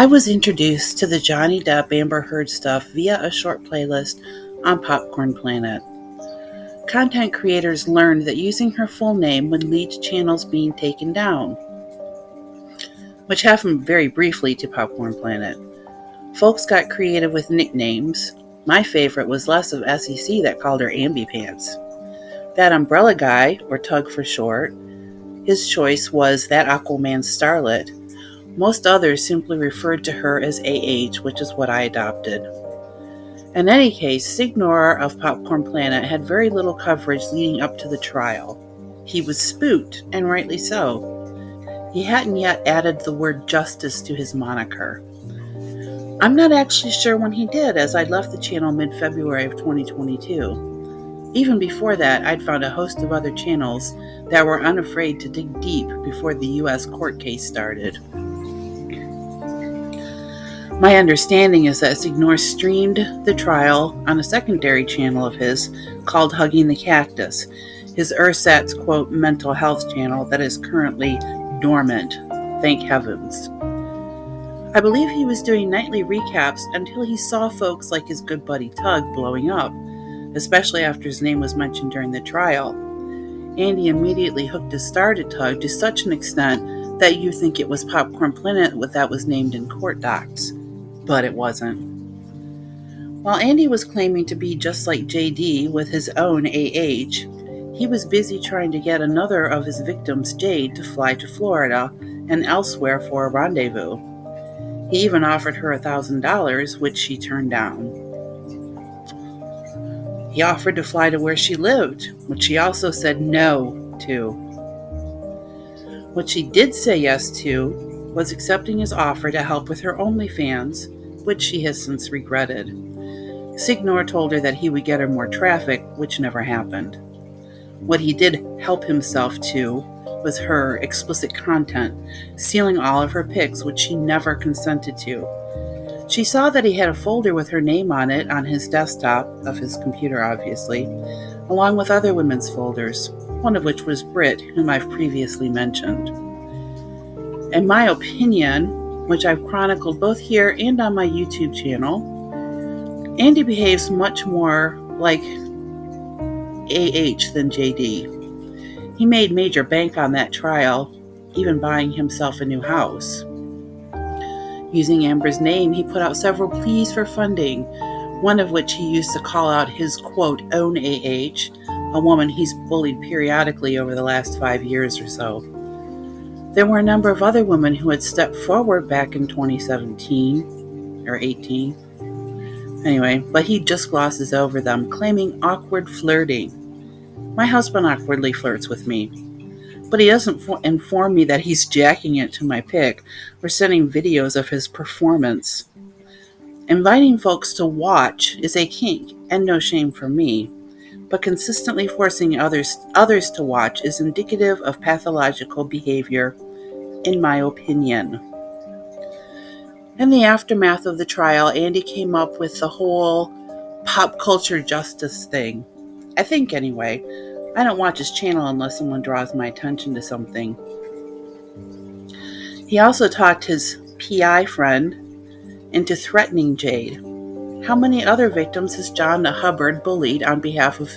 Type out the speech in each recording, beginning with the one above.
I was introduced to the Johnny Depp Amber Heard stuff via a short playlist on Popcorn Planet. Content creators learned that using her full name would lead to channels being taken down, which happened very briefly to Popcorn Planet. Folks got creative with nicknames. My favorite was less of SEC that called her Ambi Pants. That Umbrella Guy, or Tug for short, his choice was That Aquaman Starlet. Most others simply referred to her as AH, which is what I adopted. In any case, Signor of Popcorn Planet had very little coverage leading up to the trial. He was spooked, and rightly so. He hadn't yet added the word justice to his moniker. I'm not actually sure when he did, as I'd left the channel mid-February of 2022. Even before that, I'd found a host of other channels that were unafraid to dig deep before the U.S. court case started. My understanding is that Signor streamed the trial on a secondary channel of his called Hugging the Cactus, his ersatz, quote, mental health channel that is currently dormant, thank heavens. I believe he was doing nightly recaps until he saw folks like his good buddy Tug blowing up, especially after his name was mentioned during the trial. Andy immediately hooked his star to Tug to such an extent that you think it was Popcorn Planet that was named in court docs. But it wasn't. While Andy was claiming to be just like JD with his own AH, he was busy trying to get another of his victims, Jade, to fly to Florida and elsewhere for a rendezvous. He even offered her $1,000, which she turned down. He offered to fly to where she lived, which she also said no to. What she did say yes to was accepting his offer to help with her OnlyFans, which she has since regretted. Signor told her that he would get her more traffic, which never happened. What he did help himself to was her explicit content, sealing all of her pics, which she never consented to. She saw that he had a folder with her name on it on his desktop, of his computer obviously, along with other women's folders, one of which was Britt, whom I've previously mentioned. In my opinion, which I've chronicled both here and on my YouTube channel, Andy behaves much more like AH than JD. He made major bank on that trial, even buying himself a new house. Using Amber's name, he put out several pleas for funding, one of which he used to call out his, quote, own AH, a woman he's bullied periodically over the last 5 years or so. There were a number of other women who had stepped forward back in 2017 or 18. Anyway, but he just glosses over them, claiming awkward flirting. My husband awkwardly flirts with me, but he doesn't inform me that he's jacking it to my pic or sending videos of his performance. Inviting folks to watch is a kink and no shame for me, but consistently forcing others to watch is indicative of pathological behavior, in my opinion. In the aftermath of the trial, Andy came up with the whole pop culture justice thing. I think anyway. I don't watch his channel unless someone draws my attention to something. He also talked his PI friend into threatening Jade. How many other victims has John Hubbard bullied on behalf of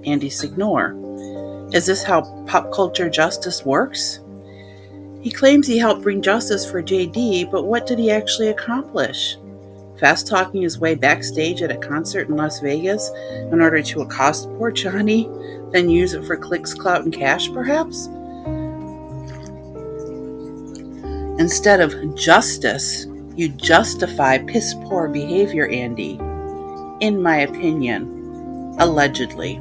Andy Signor? Is this how pop culture justice works? He claims he helped bring justice for JD, but what did he actually accomplish? Fast-talking his way backstage at a concert in Las Vegas in order to accost poor Johnny, then use it for clicks, clout, and cash, perhaps? Instead of justice, you justify piss-poor behavior, Andy. In my opinion. Allegedly.